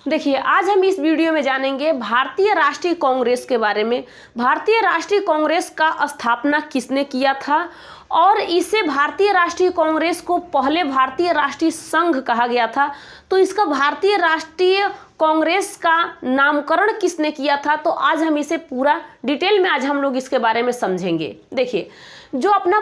देखिए, आज हम इस वीडियो में जानेंगे भारतीय राष्ट्रीय कांग्रेस के बारे में। भारतीय राष्ट्रीय कांग्रेस का स्थापना किसने किया था और इसे भारतीय राष्ट्रीय कांग्रेस को पहले भारतीय राष्ट्रीय संघ कहा गया था। तो इसका भारतीय राष्ट्रीय कांग्रेस का नामकरण किसने किया था, तो आज हम इसे पूरा डिटेल में आज हम लोग इसके बारे में समझेंगे। देखिए, जो अपना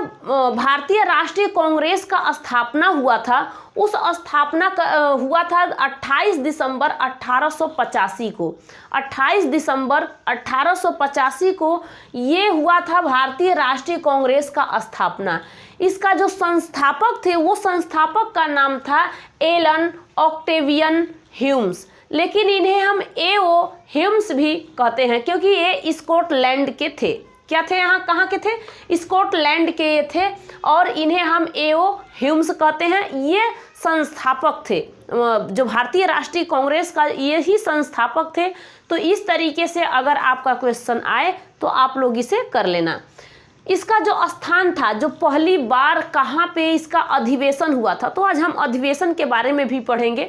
भारतीय राष्ट्रीय कांग्रेस का स्थापना हुआ था, उस स्थापना हुआ था 28 दिसंबर 1885 को। 28 दिसंबर 1885 को ये हुआ था भारतीय राष्ट्रीय कांग्रेस का स्थापना। इसका जो संस्थापक थे, वो संस्थापक का नाम था एलन ऑक्टेवियन ह्यूम्स, लेकिन इन्हें हम A.O. ह्यूम्स भी कहते हैं क्योंकि ये स्कॉटलैंड के थे। क्या थे? यहाँ कहाँ के थे? स्कॉटलैंड के ये थे और इन्हें हम A.O. ह्यूम्स कहते हैं। ये संस्थापक थे, जो भारतीय राष्ट्रीय कांग्रेस का ये ही संस्थापक थे। तो इस तरीके से अगर आपका क्वेश्चन आए तो आप लोग इसे कर लेना। इसका जो स्थान था, जो पहली बार कहाँ पे इसका अधिवेशन हुआ था, तो आज हम अधिवेशन के बारे में भी पढ़ेंगे।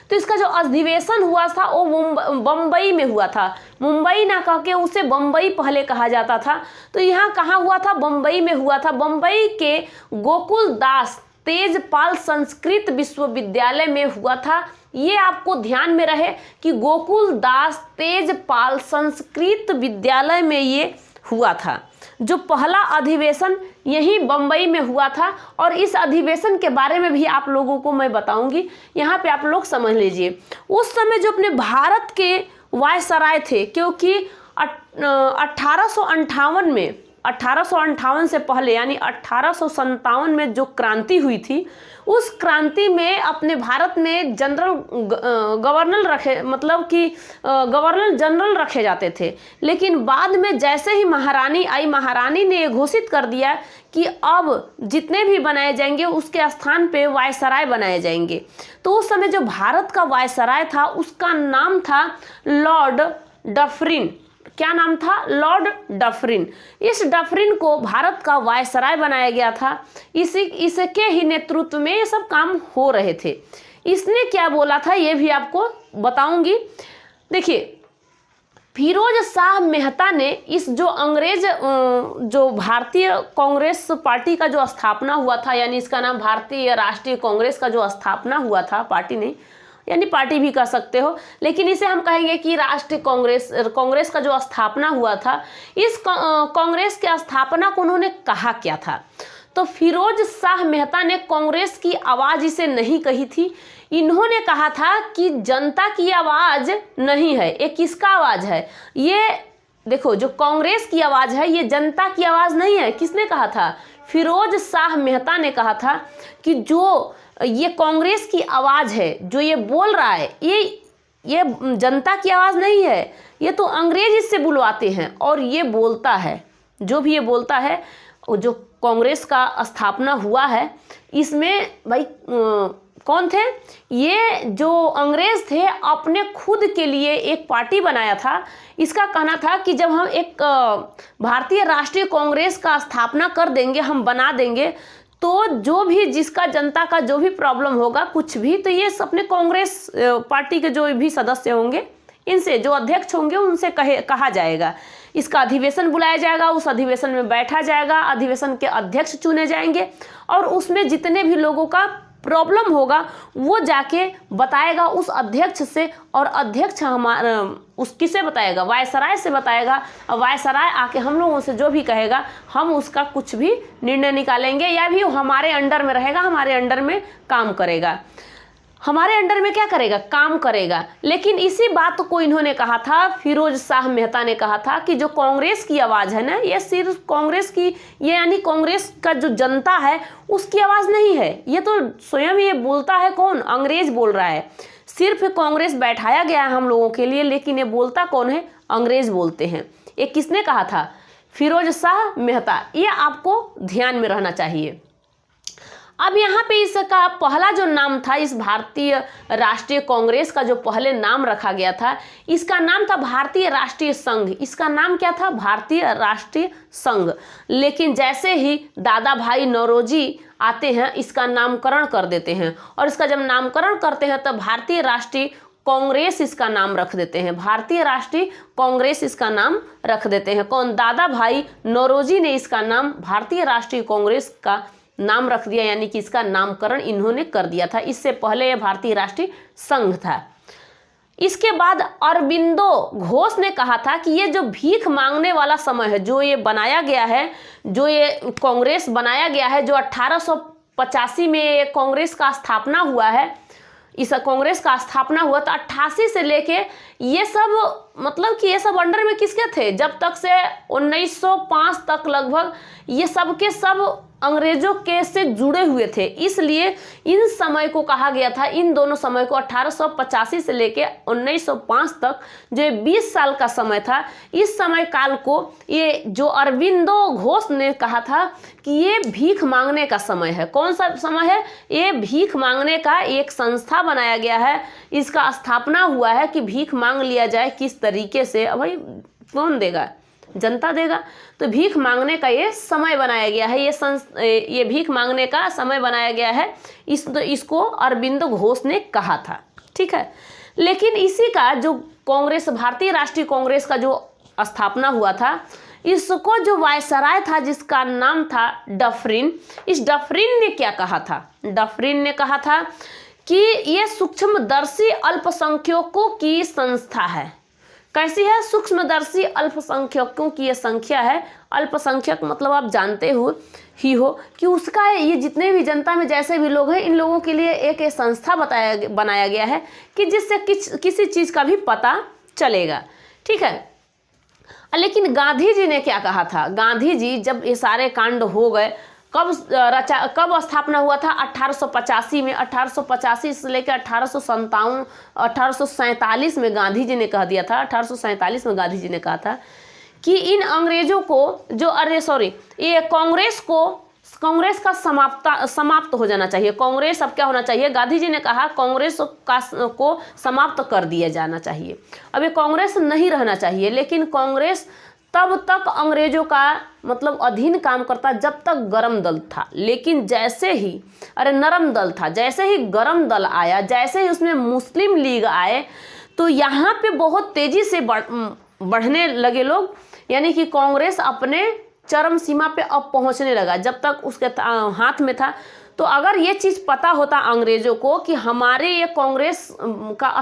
तो इसका जो अधिवेशन हुआ था वो बम्बई में हुआ था। मुंबई ना कह के उसे बम्बई पहले कहा जाता था। तो यहाँ कहाँ हुआ था? बम्बई में हुआ था। बम्बई के गोकुल दास तेजपाल संस्कृत विश्वविद्यालय में हुआ था। ये आपको ध्यान में रहे कि गोकुल दास तेजपाल संस्कृत विद्यालय में ये हुआ था। जो पहला अधिवेशन यही बम्बई में हुआ था और इस अधिवेशन के बारे में भी आप लोगों को मैं बताऊंगी। यहाँ पे आप लोग समझ लीजिए, उस समय जो अपने भारत के वायसराय थे, क्योंकि 1858 में, 1858 से पहले यानी 1857 में जो क्रांति हुई थी, उस क्रांति में अपने भारत में गवर्नर रखे, मतलब कि गवर्नर जनरल रखे जाते थे। लेकिन बाद में जैसे ही महारानी आई, महारानी ने ये घोषित कर दिया कि अब जितने भी बनाए जाएंगे उसके स्थान पे वायसराय बनाए जाएंगे। तो उस समय जो भारत का वायसराय था उसका नाम था लॉर्ड डफरिन। क्या नाम था? Lord Dufferin. इस डफरिन को भारत का वायसराय बनाया गया था। इसके ही नेतृत्व में ये सब काम हो रहे थे। इसने क्या बोला था ये भी आपको बताऊंगी। देखिए, फिरोज शाह मेहता ने इस जो अंग्रेज जो भारतीय कांग्रेस पार्टी का जो स्थापना हुआ था, यानी इसका नाम भारतीय राष्ट्रीय कांग्रेस का जो स्थापना हुआ था, पार्टी नहीं, यानी पार्टी भी कह सकते हो, लेकिन इसे हम कहेंगे कि राष्ट्रीय कांग्रेस का जो स्थापना हुआ था, इस कांग्रेस के स्थापना को उन्होंने कहा क्या था? तो फिरोज शाह मेहता ने कांग्रेस की आवाज इसे नहीं कही थी। इन्होंने कहा था कि जनता की आवाज नहीं है, ये किसका आवाज है? ये देखो, जो कांग्रेस की आवाज है ये जनता की आवाज नहीं है। किसने कहा था? फिरोज शाह मेहता ने कहा था कि जो ये कांग्रेस की आवाज है, जो ये बोल रहा है, ये जनता की आवाज नहीं है, ये तो अंग्रेज इससे बुलवाते हैं और ये बोलता है, जो भी ये बोलता है। जो कांग्रेस का स्थापना हुआ है, इसमें भाई कौन थे? ये जो अंग्रेज थे, अपने खुद के लिए एक पार्टी बनाया था। इसका कहना था कि जब हम एक भारतीय राष्ट्रीय कांग्रेस का स्थापना कर देंगे, हम बना देंगे, तो जो भी जिसका जनता का जो भी प्रॉब्लम होगा, कुछ भी, तो ये अपने कांग्रेस पार्टी के जो भी सदस्य होंगे, इनसे जो अध्यक्ष होंगे उनसे कहा जाएगा। इसका अधिवेशन बुलाया जाएगा, उस अधिवेशन में बैठा जाएगा, अधिवेशन के अध्यक्ष चुने जाएंगे और उसमें जितने भी लोगों का प्रॉब्लम होगा वो जाके बताएगा उस अध्यक्ष से, और अध्यक्ष उस किसे बताएगा? वायसराय से बताएगा। और वायसराय आके हम लोगों से जो भी कहेगा, हम उसका कुछ भी निर्णय निकालेंगे, या भी हमारे अंडर में रहेगा, हमारे अंडर में काम करेगा। हमारे अंडर में क्या करेगा? काम करेगा। लेकिन इसी बात को इन्होंने कहा था, फिरोज शाह मेहता ने कहा था कि जो कांग्रेस की आवाज़ है ना, ये सिर्फ कांग्रेस की, ये यानी कांग्रेस का जो जनता है उसकी आवाज़ नहीं है। ये तो स्वयं ये बोलता है कौन? अंग्रेज बोल रहा है। सिर्फ कांग्रेस बैठाया गया है हम लोगों के लिए, लेकिन ये बोलता कौन है? अंग्रेज बोलते हैं। ये किसने कहा था? फिरोज शाह मेहता। ये आपको ध्यान में रहना चाहिए। अब यहाँ पे इसका पहला जो नाम था, इस भारतीय राष्ट्रीय कांग्रेस का जो पहले नाम रखा गया था, इसका नाम था भारतीय राष्ट्रीय संघ। इसका नाम क्या था? भारतीय राष्ट्रीय संघ। लेकिन जैसे ही दादा भाई नौरोजी आते हैं, इसका नामकरण कर देते हैं, और इसका जब नामकरण करते हैं तब भारतीय राष्ट्रीय कांग्रेस इसका नाम रख देते हैं, भारतीय राष्ट्रीय कांग्रेस इसका नाम रख देते हैं। कौन? दादा भाई नौरोजी ने इसका नाम भारतीय राष्ट्रीय कांग्रेस का नाम रख दिया, यानी कि इसका नामकरण इन्होंने कर दिया था। इससे पहले यह भारतीय राष्ट्रीय संघ था। इसके बाद अरबिंदो घोष ने कहा था कि ये जो भीख मांगने वाला समय है, जो ये बनाया गया है, जो ये कांग्रेस बनाया गया है, जो 1885 में कांग्रेस का स्थापना हुआ है, इस कांग्रेस का स्थापना हुआ था 88 से लेके ये सब, मतलब कि ये सब अंडर में किसके थे? जब तक से 1905 तक लगभग ये सब के सब अंग्रेजों के से जुड़े हुए थे। इसलिए इन समय को कहा गया था, इन दोनों समय को 1885 से लेके 1905 तक जो 20 साल का समय था, इस समय काल को ये जो अरबिंदो घोष ने कहा था कि ये भीख मांगने का समय है। कौन सा समय है? ये भीख मांगने का एक संस्था बनाया गया है, इसका स्थापना हुआ है कि भीख मांग लिया जाए किस तरीके से। अब भाई कौन देगा? जनता देगा। तो भीख मांगने का ये समय बनाया गया है, ये भीख मांगने का समय बनाया गया है, इसको अरबिंदो घोष ने कहा था। ठीक है, लेकिन इसी का जो कांग्रेस, भारतीय राष्ट्रीय कांग्रेस का जो स्थापना हुआ था, इसको जो वायसराय था जिसका नाम था डफरिन, इस डफरिन ने क्या कहा था? डफरिन ने कहा था कि ये सूक्ष्मदर्शी अल्पसंख्यकों की संस्था है। कैसी है? सूक्ष्मदर्शी अल्पसंख्यकों की ये संख्या है। अल्पसंख्यक मतलब आप जानते हो कि उसका ये जितने भी जनता में जैसे भी लोग हैं, इन लोगों के लिए एक संस्था बनाया गया है कि जिससे किसी चीज़ का भी पता चलेगा। ठीक है, लेकिन गांधी जी ने क्या कहा था? गांधी जी जब ये सारे कांड हो गए, कब स्थापना हुआ था? 1885 में। 1885 से लेकर 1847 में गांधी जी ने कह दिया था, 1847 में गांधी जी ने कहा था कि इन अंग्रेजों को ये कांग्रेस का समाप्त हो जाना चाहिए। कांग्रेस अब क्या होना चाहिए? गांधी जी ने कहा कांग्रेस को समाप्त कर दिया जाना चाहिए। अब ये कांग्रेस नहीं रहना चाहिए, लेकिन कांग्रेस तब तक अंग्रेजों का मतलब अधीन काम करता जब तक गरम दल था। लेकिन जैसे ही नरम दल था, जैसे ही गरम दल आया, जैसे ही उसमें मुस्लिम लीग आए, तो यहाँ पे बहुत तेजी से बढ़ने लगे लोग, यानी कि कांग्रेस अपने चरम सीमा पे अब पहुँचने लगा। जब तक उसके हाथ में था, तो अगर ये चीज़ पता होता अंग्रेजों को कि हमारे ये कांग्रेस का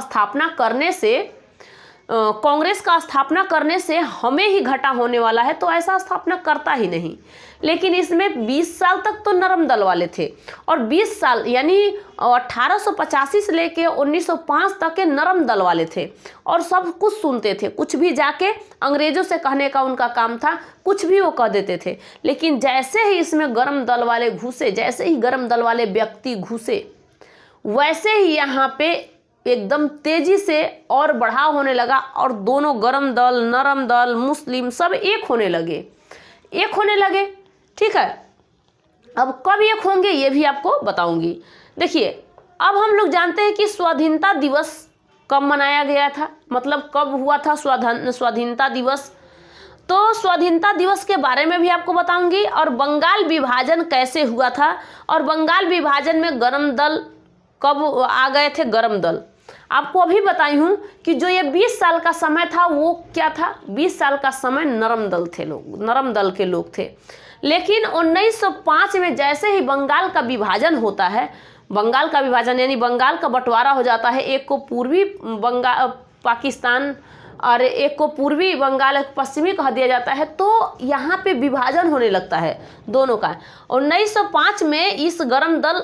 स्थापना करने से हमें ही घाटा होने वाला है, तो ऐसा स्थापना करता ही नहीं। लेकिन इसमें 20 साल तक तो नरम दल वाले थे, और 20 साल यानी 1885 से लेके 1905 तक के नरम दल वाले थे, और सब कुछ सुनते थे। कुछ भी जाके अंग्रेजों से कहने का उनका काम था, कुछ भी वो कह देते थे। लेकिन जैसे ही इसमें गरम दल वाले घुसे, जैसे ही गरम दल वाले व्यक्ति घुसे, वैसे ही यहाँ पे एकदम तेजी से और बढ़ाव होने लगा, और दोनों गरम दल, नरम दल, मुस्लिम सब एक होने लगे। ठीक है, अब कब एक होंगे ये भी आपको बताऊंगी। देखिए, अब हम लोग जानते हैं कि स्वाधीनता दिवस कब मनाया गया था, मतलब कब हुआ था स्वाधीनता दिवस। तो स्वाधीनता दिवस के बारे में भी आपको बताऊंगी, और बंगाल विभाजन कैसे हुआ था, और बंगाल विभाजन में गरम दल कब आ गए थे। गरम दल आपको अभी बताई हूँ कि जो ये 20 साल का समय था वो क्या था? 20 साल का समय नरम दल के लोग थे। लेकिन 1905 में जैसे ही बंगाल का विभाजन होता है, बंगाल का विभाजन यानी बंगाल का बंटवारा हो जाता है, एक को पूर्वी पाकिस्तान और एक को पूर्वी बंगाल, पश्चिमी कह दिया जाता है, तो यहाँ पे विभाजन होने लगता है दोनों का। 1905 में इस गरम दल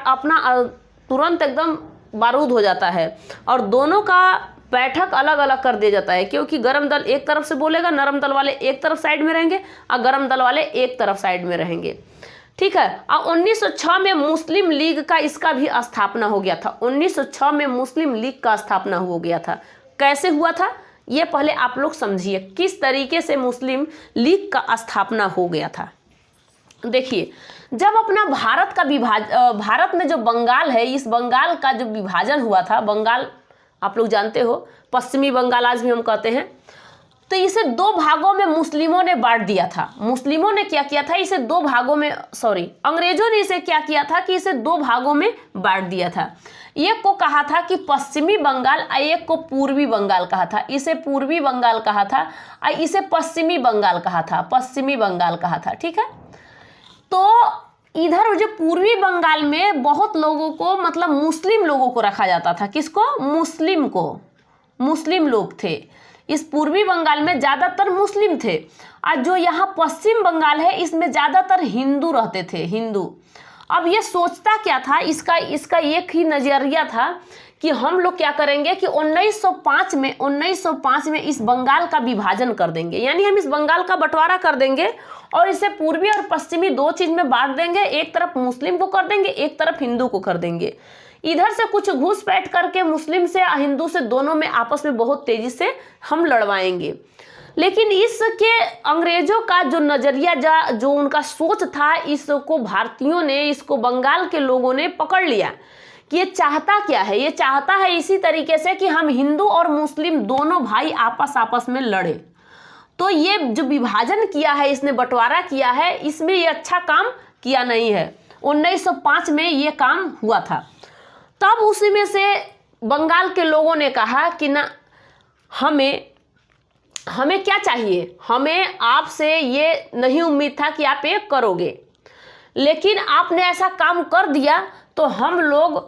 अपना तुरंत एकदम बारूद हो जाता है, और दोनों का बैठक अलग अलग कर दिया जाता है, क्योंकि गरम दल एक तरफ से बोलेगा, नरम दल वाले एक तरफ साइड में रहेंगे, और गरम दल वाले एक तरफ साइड में रहेंगे। ठीक है, और 1906 में मुस्लिम लीग का इसका भी स्थापना हो गया था। 1906 में मुस्लिम लीग का स्थापना हो गया था। कैसे हुआ था ये पहले आप लोग समझिए, किस तरीके से मुस्लिम लीग का स्थापना हो गया था। देखिए, जब अपना भारत में जो बंगाल है, इस बंगाल का जो विभाजन हुआ था, बंगाल आप लोग जानते हो, पश्चिमी बंगाल आज भी हम कहते हैं, तो इसे दो भागों में मुस्लिमों ने बांट दिया था। मुस्लिमों ने क्या किया था? इसे दो भागों में, अंग्रेजों ने इसे क्या किया था कि इसे दो भागों में बांट दिया था। एक को कहा था कि पश्चिमी बंगाल और एक को पूर्वी बंगाल कहा था। इसे पूर्वी बंगाल कहा था और इसे पश्चिमी बंगाल कहा था, पश्चिमी बंगाल कहा था। ठीक है, तो इधर जो पूर्वी बंगाल में बहुत लोगों को, मतलब मुस्लिम लोगों को रखा जाता था। किसको? मुस्लिम को। मुस्लिम लोग थे इस पूर्वी बंगाल में, ज़्यादातर मुस्लिम थे। और जो यहाँ पश्चिम बंगाल है इसमें ज़्यादातर हिंदू रहते थे, हिंदू। अब ये सोचता क्या था, इसका एक ही नज़रिया था कि हम लोग क्या करेंगे कि 1905 में इस बंगाल का विभाजन कर देंगे, यानी हम इस बंगाल का बंटवारा कर देंगे और इसे पूर्वी और पश्चिमी दो चीज़ में बांट देंगे। एक तरफ मुस्लिम को कर देंगे, एक तरफ हिंदू को कर देंगे। इधर से कुछ घुसपैठ करके मुस्लिम से हिंदू से दोनों में आपस में बहुत तेजी से हम लड़वाएंगे। लेकिन इसके अंग्रेजों का जो नज़रिया, जो उनका सोच था, इसको भारतीयों ने, इसको बंगाल के लोगों ने पकड़ लिया कि ये चाहता क्या है। ये चाहता है इसी तरीके से कि हम हिंदू और मुस्लिम दोनों भाई आपस में लड़े। तो ये जो विभाजन किया है, इसने बंटवारा किया है, इसमें ये अच्छा काम किया नहीं है। 1905 में ये काम हुआ था। तब उसी में से बंगाल के लोगों ने कहा कि ना, हमें क्या चाहिए, हमें आपसे ये नहीं उम्मीद था कि आप ये करोगे, लेकिन आपने ऐसा काम कर दिया तो हम लोग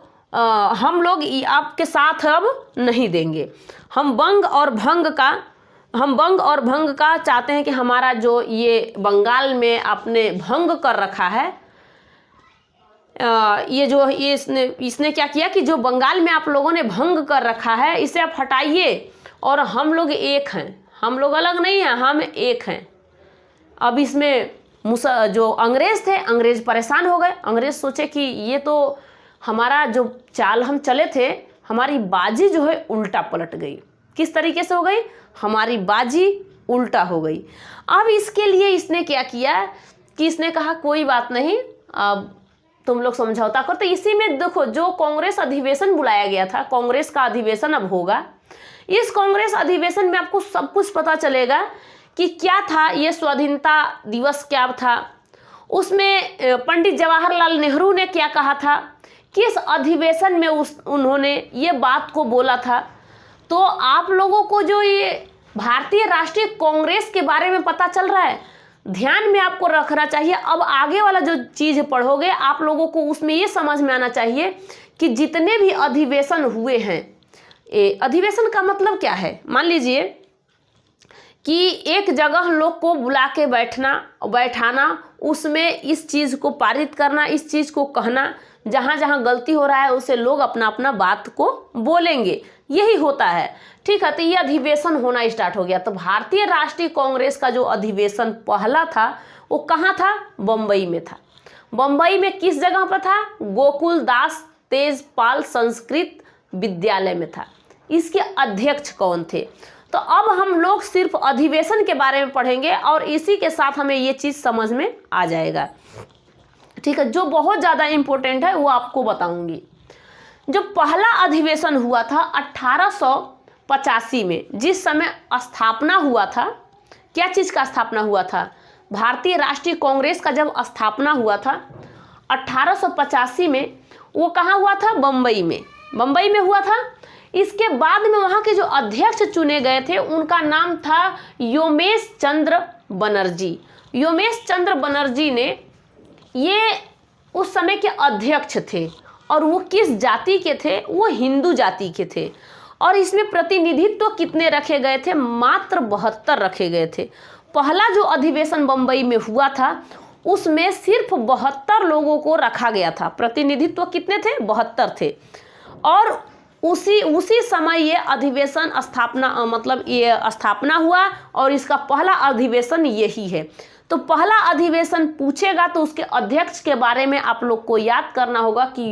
आपके साथ अब नहीं देंगे। हम बंग और भंग का चाहते हैं कि हमारा जो ये बंगाल में आपने भंग कर रखा है, इसने क्या किया कि जो बंगाल में आप लोगों ने भंग कर रखा है, इसे आप हटाइए और हम लोग एक हैं, हम लोग अलग नहीं हैं, हम एक हैं। अब इसमें जो अंग्रेज थे, अंग्रेज परेशान हो गए। अंग्रेज सोचे कि ये तो हमारा जो चाल हम चले थे, हमारी बाजी जो है उल्टा पलट गई। किस तरीके से हो गई? हमारी बाजी उल्टा हो गई। अब इसके लिए इसने क्या किया कि इसने कहा कोई बात नहीं, अब तुम लोग समझौता करो। तो इसी में देखो, जो कांग्रेस अधिवेशन बुलाया गया था, कांग्रेस का अधिवेशन अब होगा। इस कांग्रेस अधिवेशन में आपको सब कुछ पता चलेगा कि क्या था, ये स्वाधीनता दिवस क्या था, उसमें पंडित जवाहरलाल नेहरू ने क्या कहा था, किस अधिवेशन में उन्होंने ये बात को बोला था। तो आप लोगों को जो ये भारतीय राष्ट्रीय कांग्रेस के बारे में पता चल रहा है, ध्यान में आपको रखना चाहिए। अब आगे वाला जो चीज़ पढ़ोगे, आप लोगों को उसमें ये समझ में आना चाहिए कि जितने भी अधिवेशन हुए हैं, अधिवेशन का मतलब क्या है। मान लीजिए कि एक जगह लोग को बुला के बैठाना, उसमें इस चीज़ को पारित करना, इस चीज़ को कहना, जहाँ जहाँ गलती हो रहा है उसे लोग अपना अपना बात को बोलेंगे, यही होता है। ठीक है, तो ये अधिवेशन होना स्टार्ट हो गया। तो भारतीय राष्ट्रीय कांग्रेस का जो अधिवेशन पहला था वो कहाँ था? बम्बई में था। बम्बई में किस जगह पर था? गोकुल दास तेजपाल संस्कृत विद्यालय में था। इसके अध्यक्ष कौन थे? तो अब हम लोग सिर्फ अधिवेशन के बारे में पढ़ेंगे और इसी के साथ हमें ये चीज़ समझ में आ जाएगा। ठीक है, जो बहुत ज़्यादा इम्पोर्टेंट है वो आपको बताऊंगी। जो पहला अधिवेशन हुआ था 1885 में, जिस समय स्थापना हुआ था, क्या चीज़ का स्थापना हुआ था? भारतीय राष्ट्रीय कांग्रेस का जब स्थापना हुआ था 1885 में, वो कहाँ हुआ था? बम्बई में। बम्बई में हुआ था। इसके बाद में वहाँ के जो अध्यक्ष चुने गए थे उनका नाम था योमेश चंद्र बनर्जी। योमेश चंद्र बनर्जी ने ये उस समय के अध्यक्ष थे और वो किस जाति के थे? वो हिंदू जाति के थे। और इसमें प्रतिनिधित्व कितने रखे गए थे? मात्र 72 रखे गए थे। पहला जो अधिवेशन बम्बई में हुआ था उसमें सिर्फ 72 लोगों को रखा गया था। प्रतिनिधित्व कितने थे? 72 थे। और उसी समय ये अधिवेशन स्थापना हुआ और इसका पहला अधिवेशन यही है। तो पहला अधिवेशन पूछेगा तो उसके अध्यक्ष के बारे में आप लोग को याद करना होगा कि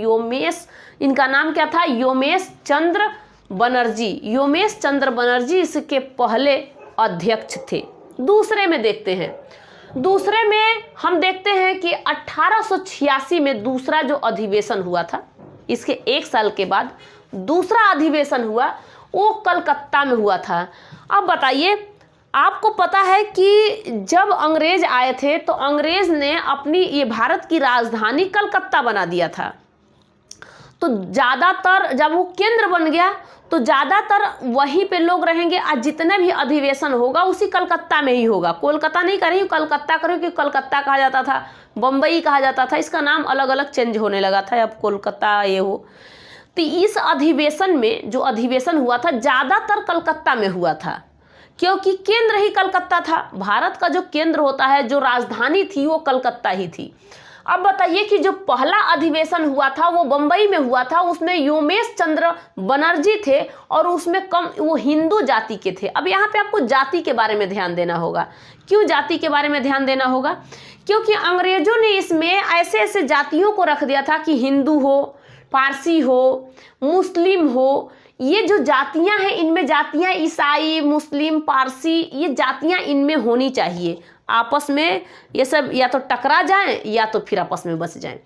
इनका नाम क्या था? योमेश चंद्र बनर्जी। योमेश चंद्र बनर्जी इसके पहले अध्यक्ष थे। दूसरे में देखते हैं। दूसरे में हम देखते हैं कि 1886 में दूसरा जो अधिवेशन हुआ था, इसके एक साल के बाद दूसरा अधिवेशन हुआ, वो कलकत्ता में हुआ था। अब बताइए, आपको पता है कि जब अंग्रेज आए थे तो अंग्रेज ने अपनी ये भारत की राजधानी कलकत्ता बना दिया था। तो ज़्यादातर जब वो केंद्र बन गया तो ज़्यादातर वहीं पे लोग रहेंगे। आज जितने भी अधिवेशन होगा उसी कलकत्ता में ही होगा। कोलकाता नहीं करेंगे, कलकत्ता करो, कि कलकत्ता कहा जाता था, बम्बई कहा जाता था, इसका नाम अलग अलग चेंज होने लगा था, अब कोलकाता ये हो। तो इस अधिवेशन में जो अधिवेशन हुआ था ज़्यादातर कलकत्ता में हुआ था, क्योंकि केंद्र ही कलकत्ता था। भारत का जो केंद्र होता है, जो राजधानी थी वो कलकत्ता ही थी। अब बताइए कि जो पहला अधिवेशन हुआ था वो बम्बई में हुआ था, उसमें योमेश चंद्र बनर्जी थे और उसमें वो हिंदू जाति के थे। अब यहाँ पे आपको जाति के बारे में ध्यान देना होगा। क्यों जाति के बारे में ध्यान देना होगा? क्योंकि अंग्रेजों ने इसमें ऐसे ऐसे जातियों को रख दिया था कि हिंदू हो, पारसी हो, मुस्लिम हो। ये जो जातियां हैं इनमें जातियां ईसाई, मुस्लिम, पारसी, ये जातियां इनमें होनी चाहिए। आपस में ये सब या तो टकरा जाएं या तो फिर आपस में बस जाएं।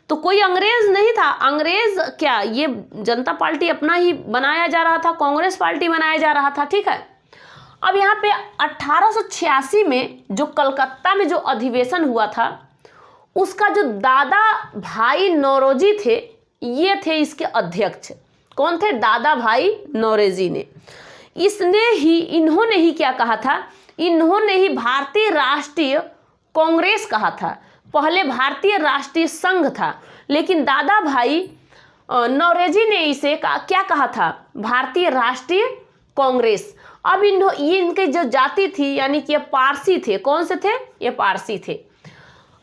तो कोई अंग्रेज नहीं था। अंग्रेज क्या, ये जनता पार्टी अपना ही बनाया जा रहा था, कांग्रेस पार्टी बनाया जा रहा था। ठीक है। अब यहाँ पे 1886 में जो कलकत्ता में जो अधिवेशन हुआ था उसका जो दादा भाई नौरोजी थे, ये थे इसके अध्यक्ष। कौन थे? दादा भाई नौरोजी ने। इन्होंने ही क्या कहा था? इन्होंने ही भारतीय राष्ट्रीय कांग्रेस कहा था। पहले भारतीय राष्ट्रीय संघ था, लेकिन दादा भाई नौरोजी ने इसे क्या कहा था? भारतीय राष्ट्रीय कांग्रेस। अब ये इनकी जो जाति थी, यानी कि ये पारसी थे। कौन से थे? ये पारसी थे।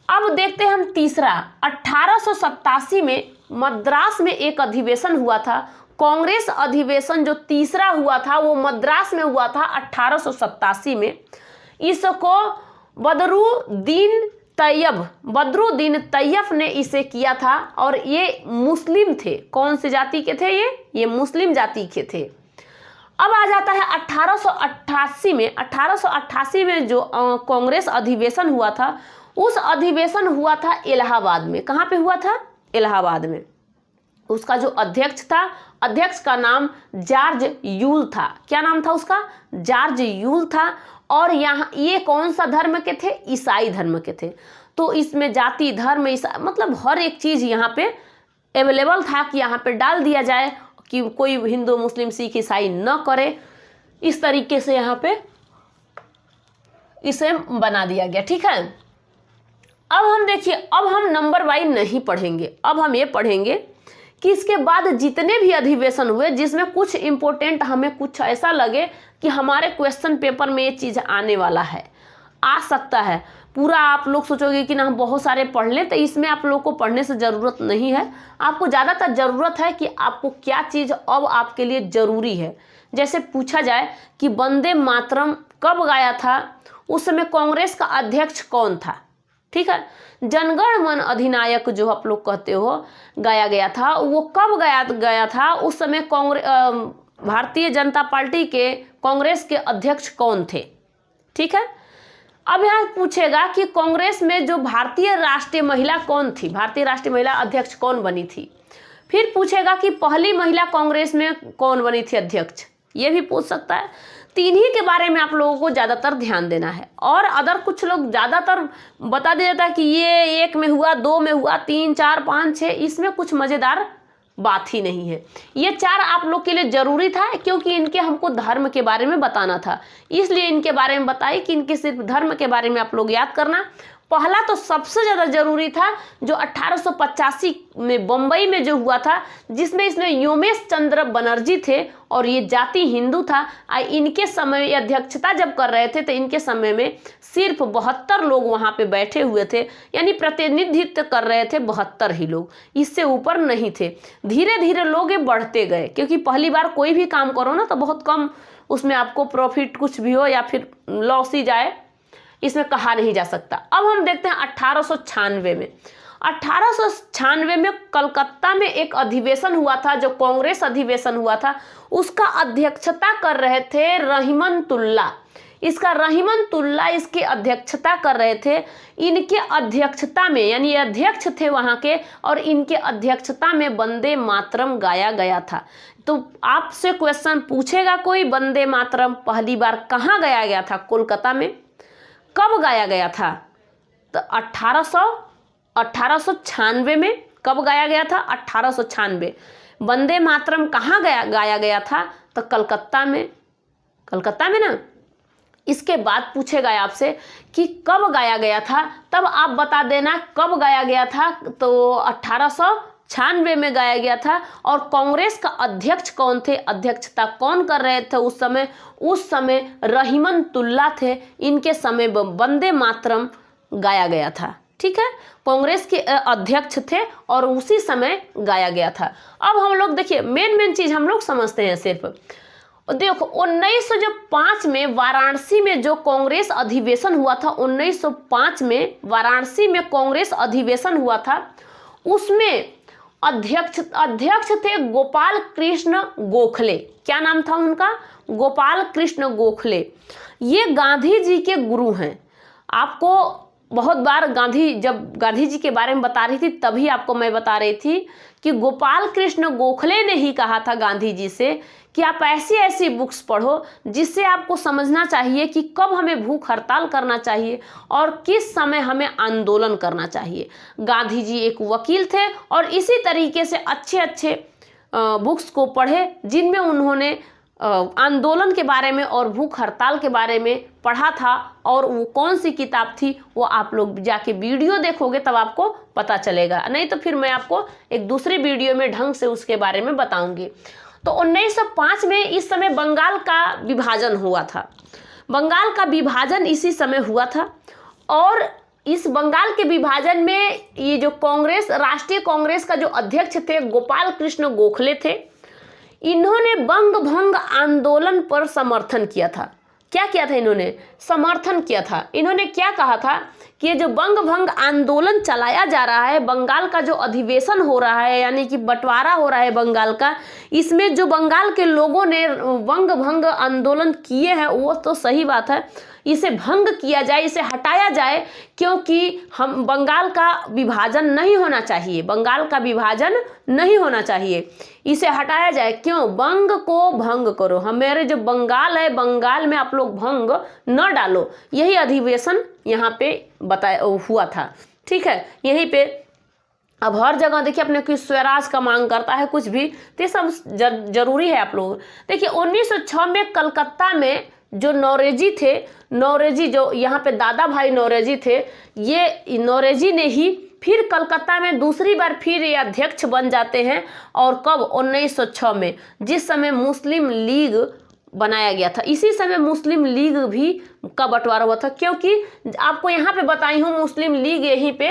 अब देखते हैं हम तीसरा। 1887 में मद्रास में एक अधिवेशन हुआ था। कांग्रेस अधिवेशन जो तीसरा हुआ था वो मद्रास में हुआ था 1887 में। इसको बदरुद्दीन तैयब ने इसे किया था और ये मुस्लिम थे। कौन से जाति के थे? ये मुस्लिम जाति के थे। अब आ जाता है 1888 में। 1888 में जो कांग्रेस अधिवेशन हुआ था, उस अधिवेशन हुआ था इलाहाबाद में। कहाँ पे हुआ था? इलाहाबाद में। उसका जो अध्यक्ष था, अध्यक्ष का नाम जॉर्ज यूल था। क्या नाम था उसका? जॉर्ज यूल था। और यहाँ ये कौन सा धर्म के थे? ईसाई धर्म के थे। तो इसमें जाति, धर्म, मतलब हर एक चीज़ यहाँ पे अवेलेबल था कि यहाँ पे डाल दिया जाए कि कोई हिंदू, मुस्लिम, सिख, ईसाई न करे। इस तरीके से यहाँ पे इसे बना दिया गया। ठीक है। अब हम देखिए, अब हम नंबर वाइज नहीं पढ़ेंगे। अब हम ये पढ़ेंगे कि इसके बाद जितने भी अधिवेशन हुए जिसमें कुछ इंपॉर्टेंट हमें कुछ ऐसा लगे कि हमारे क्वेश्चन पेपर में ये चीज़ आने वाला है, आ सकता है। पूरा आप लोग सोचोगे कि ना हम बहुत सारे पढ़ लें, तो इसमें आप लोग को पढ़ने से ज़रूरत नहीं है। आपको ज़्यादातर ज़रूरत है कि आपको क्या चीज़ अब आपके लिए ज़रूरी है। जैसे पूछा जाए कि वंदे मातरम कब गाया था, उस समय कांग्रेस का अध्यक्ष कौन था? ठीक है। जनगण मन अधिनायक जो आप लोग कहते हो गाया गया था, वो कब गाया गया था? उस समय भारतीय जनता पार्टी के कांग्रेस के अध्यक्ष कौन थे? ठीक है। अब यहाँ पूछेगा कि कांग्रेस में जो भारतीय राष्ट्रीय महिला कौन थी, भारतीय राष्ट्रीय महिला अध्यक्ष कौन बनी थी। फिर पूछेगा कि पहली महिला कांग्रेस में कौन बनी थी अध्यक्ष, ये भी पूछ सकता है। तीन ही के बारे में आप लोगों को ज़्यादातर ध्यान देना है। और अदर कुछ लोग ज़्यादातर बता दिया जाता है कि ये 1 में हुआ, 2 में हुआ, 3, 4, 5, 6, इसमें कुछ मज़ेदार बात ही नहीं है। ये 4 आप लोग के लिए ज़रूरी था क्योंकि इनके हमको धर्म के बारे में बताना था, इसलिए इनके बारे में बताई कि इनके सिर्फ धर्म के बारे में आप लोग याद करना। पहला तो सबसे ज़्यादा ज़रूरी था जो 1885 में बम्बई में जो हुआ था, जिसमें इसमें योमेश चंद्र बनर्जी थे और ये जाति हिंदू था। इनके समय अध्यक्षता जब कर रहे थे तो इनके समय में सिर्फ 72 लोग वहाँ पे बैठे हुए थे, यानी प्रतिनिधित्व कर रहे थे 72 ही लोग, इससे ऊपर नहीं थे। धीरे धीरे लोग ये बढ़ते गए, क्योंकि पहली बार कोई भी काम करो ना तो बहुत कम उसमें आपको प्रॉफिट कुछ भी हो या फिर लॉस ही जाए, इसमें कहा नहीं जा सकता। अब हम देखते हैं 1896 में। 1896 में कलकत्ता में एक अधिवेशन हुआ था, जो कांग्रेस अधिवेशन हुआ था, उसका अध्यक्षता कर रहे थे रहीमतुल्ला। इसकी अध्यक्षता कर रहे थे। इनके अध्यक्षता में, यानी ये अध्यक्ष थे वहाँ के, और इनके अध्यक्षता में वंदे मातरम गाया गया था। तो आपसे क्वेश्चन पूछेगा कोई, वंदे मातरम पहली बार कहाँ गाया गया था? कोलकाता में। कब गाया गया था? तो 1896 में कब गाया गया था? 1896। वंदे मातरम कहाँ गाया गया था? तो कलकत्ता में, कलकत्ता में ना। इसके बाद पूछेगा आपसे कि कब गाया गया था, तब आप बता देना कब गाया गया था। तो 1896 में गाया गया था। और कांग्रेस का अध्यक्ष कौन थे, अध्यक्षता कौन कर रहे थे उस समय? उस समय रहीमतुल्लाह थे। इनके समय वंदे मातरम गाया गया था। ठीक है, कांग्रेस के अध्यक्ष थे और उसी समय गाया गया था। अब हम लोग देखिए मेन चीज हम लोग समझते हैं सिर्फ। देखो 1905 में वाराणसी में जो कांग्रेस अधिवेशन हुआ था, 1905 में वाराणसी में कांग्रेस अधिवेशन हुआ था, उसमें अध्यक्ष थे गोपाल कृष्ण गोखले। क्या नाम था उनका? गोपाल कृष्ण गोखले। ये गांधी जी के गुरु हैं। आपको बहुत बार जब गांधी जी के बारे में बता रही थी तभी आपको मैं बता रही थी कि गोपाल कृष्ण गोखले ने ही कहा था गांधी जी से कि आप ऐसी ऐसी बुक्स पढ़ो जिससे आपको समझना चाहिए कि कब हमें भूख हड़ताल करना चाहिए और किस समय हमें आंदोलन करना चाहिए। गांधी जी एक वकील थे और इसी तरीके से अच्छे बुक्स को पढ़े जिनमें उन्होंने आंदोलन के बारे में और भूख हड़ताल के बारे में पढ़ा था। और वो कौन सी किताब थी वो आप लोग जाके वीडियो देखोगे तब आपको पता चलेगा, नहीं तो फिर मैं आपको एक दूसरे वीडियो में ढंग से उसके बारे में बताऊंगी। तो 1905 में इस समय बंगाल का विभाजन हुआ था। बंगाल का विभाजन इसी समय हुआ था और इस बंगाल के विभाजन में ये जो कांग्रेस, राष्ट्रीय कांग्रेस का जो अध्यक्ष थे गोपाल कृष्ण गोखले थे, इन्होंने बंग भंग आंदोलन पर समर्थन किया था। क्या किया था इन्होंने? समर्थन किया था। इन्होंने क्या कहा था कि ये जो बंग भंग आंदोलन चलाया जा रहा है, बंगाल का जो अधिवेशन हो रहा है यानी कि बंटवारा हो रहा है बंगाल का, इसमें जो बंगाल के लोगों ने बंग भंग आंदोलन किए हैं वो तो सही बात है, इसे भंग किया जाए, इसे हटाया जाए, क्योंकि हम बंगाल का विभाजन नहीं होना चाहिए, बंगाल का विभाजन नहीं होना चाहिए, इसे हटाया जाए। क्यों? बंग को भंग करो, हमारे जो बंगाल है बंगाल में आप लोग भंग न डालो, यही अधिवेशन यहाँ पे बताया हुआ था। ठीक है, यहीं पे अब हर जगह देखिए अपने कोई स्वराज का मांग करता है कुछ भी, तो ये सब जरूरी है आप लोग। देखिए 1906 में कलकत्ता में जो नौरोजी थे, नौरोजी जो यहाँ पे दादा भाई नौरोजी थे, ये नौरोजी ने ही फिर कलकत्ता में दूसरी बार फिर ये अध्यक्ष बन जाते हैं। और कब? 1906 में, जिस समय मुस्लिम लीग बनाया गया था। इसी समय मुस्लिम लीग भी का बंटवारा हुआ था, क्योंकि आपको यहाँ पे बताई हूँ मुस्लिम लीग यहीं पे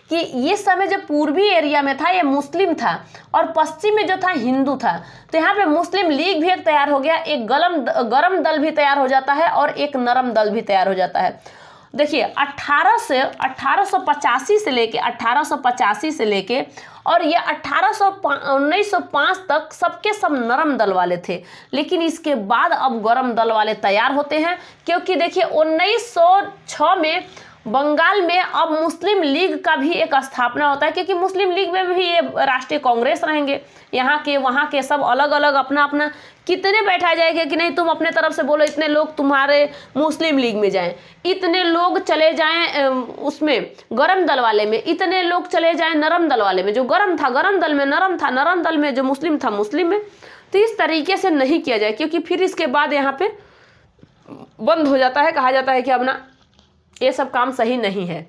कि ये समय जो पूर्वी एरिया में था ये मुस्लिम था और पश्चिम में जो था हिंदू था। तो यहाँ पे मुस्लिम लीग भी एक तैयार हो गया, एक गरम दल भी तैयार हो जाता है और एक नरम दल भी तैयार हो जाता है। देखिए 1885 से लेके और ये 1905 तक सबके सब नरम दल वाले थे, लेकिन इसके बाद अब गरम दल वाले तैयार होते हैं। क्योंकि देखिए 1906 में बंगाल में अब मुस्लिम लीग का भी एक स्थापना होता है, क्योंकि मुस्लिम लीग में भी ये राष्ट्रीय कांग्रेस रहेंगे, यहाँ के वहाँ के सब अलग अलग अपना अपना, कितने बैठा जाएगा कि नहीं तुम अपने तरफ से बोलो इतने लोग तुम्हारे मुस्लिम लीग में जाएं, इतने लोग चले जाएं उसमें गरम दल वाले में, इतने लोग चले जाएं नरम दल वाले में, जो गरम था गरम दल में, नरम था नरम दल में, जो मुस्लिम था मुस्लिम में। तो इस तरीके से नहीं किया जाए, क्योंकि फिर इसके बाद यहाँ पे बंद हो जाता है, कहा जाता है कि अब ना ये सब काम सही नहीं है।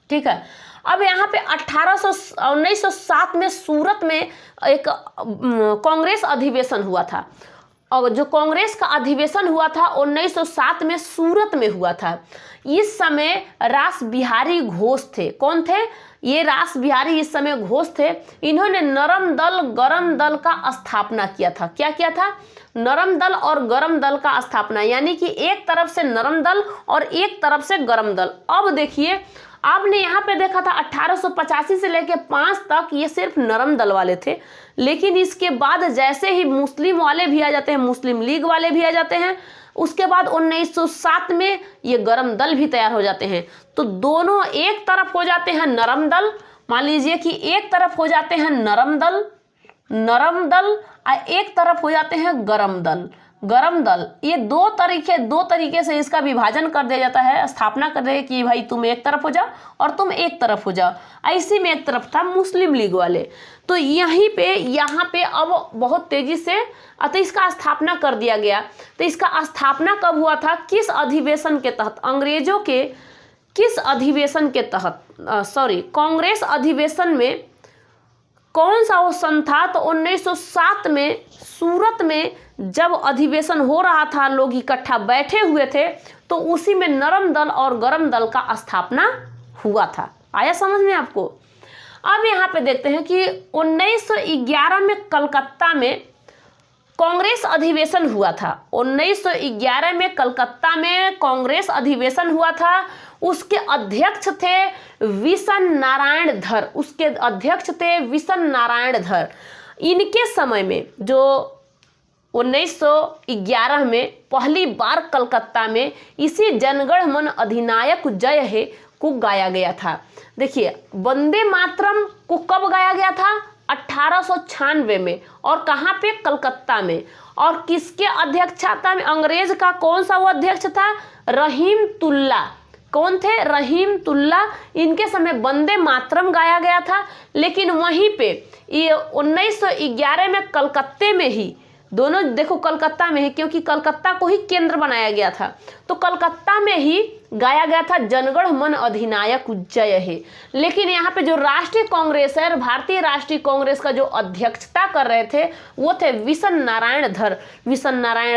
ठीक है, अब यहाँ पे 1907 में सूरत में एक कांग्रेस अधिवेशन हुआ था, और जो कांग्रेस का अधिवेशन हुआ था 1907 में सूरत में हुआ था। इस समय रास बिहारी घोष थे। कौन थे? ये रास बिहारी इस समय घोष थे। इन्होंने नरम दल गरम दल का स्थापना किया था। क्या किया था? नरम दल और गरम दल का स्थापना, यानी कि एक तरफ से नरम दल और एक तरफ से गरम दल। अब देखिए आपने यहाँ पे देखा था 1885 से लेके 5 तक ये सिर्फ नरम दल वाले थे, लेकिन इसके बाद जैसे ही मुस्लिम वाले भी आ जाते हैं, मुस्लिम लीग वाले भी आ जाते हैं, उसके बाद 1907 में ये गरम दल भी तैयार हो जाते हैं। तो दोनों एक तरफ हो जाते हैं नरम दल, मान लीजिए कि एक तरफ हो जाते हैं नरम दल और एक तरफ हो जाते हैं गरम दल। गरम दल, ये दो तरीके से इसका विभाजन कर दिया जाता है, स्थापना कर दिया कि भाई तुम एक तरफ हो जाओ और तुम एक तरफ हो जाओ। ऐसी में एक तरफ था मुस्लिम लीग वाले, तो यहाँ पे अब बहुत तेजी से अतः इसका स्थापना कर दिया गया। तो इसका स्थापना कब हुआ था, किस अधिवेशन के तहत, अंग्रेजों के किस अधिवेशन के तहत, कांग्रेस अधिवेशन में कौन सा वो सन था, तो 1907 में सूरत में जब अधिवेशन हो रहा था, लोग इकट्ठा बैठे हुए थे, तो उसी में नरम दल और गरम दल का स्थापना हुआ था। आया समझ में आपको। अब यहाँ पे देखते हैं कि 1911 में कलकत्ता में कांग्रेस अधिवेशन हुआ था। 1911 में कलकत्ता में कांग्रेस अधिवेशन हुआ था। उसके अध्यक्ष थे विशन नारायण धर। इनके समय में जो 1911 में पहली बार कलकत्ता में इसी जनगण मन अधिनायक जय हे को गाया गया था। देखिए, वंदे मातरम को कब गाया गया था, 1896 में, और कहाँ पे, कलकत्ता में। और किसके अध्यक्षता में, अंग्रेज का कौन सा वो अध्यक्ष था, रहीमतुल्ला। कौन थे, रहीमतुल्ला। इनके समय वंदे मातरम गाया गया था। लेकिन वहीं पे ये 1911 में कलकत्ते में ही, दोनों देखो कलकत्ता में है क्योंकि कलकत्ता को ही केंद्र बनाया गया था, तो कलकत्ता में ही गाया गया था जनगण मन अधिनायक जय हे। लेकिन यहाँ पे जो राष्ट्रीय कांग्रेस है, भारतीय राष्ट्रीय कांग्रेस का जो अध्यक्षता कर रहे थे वो थे विशन नारायण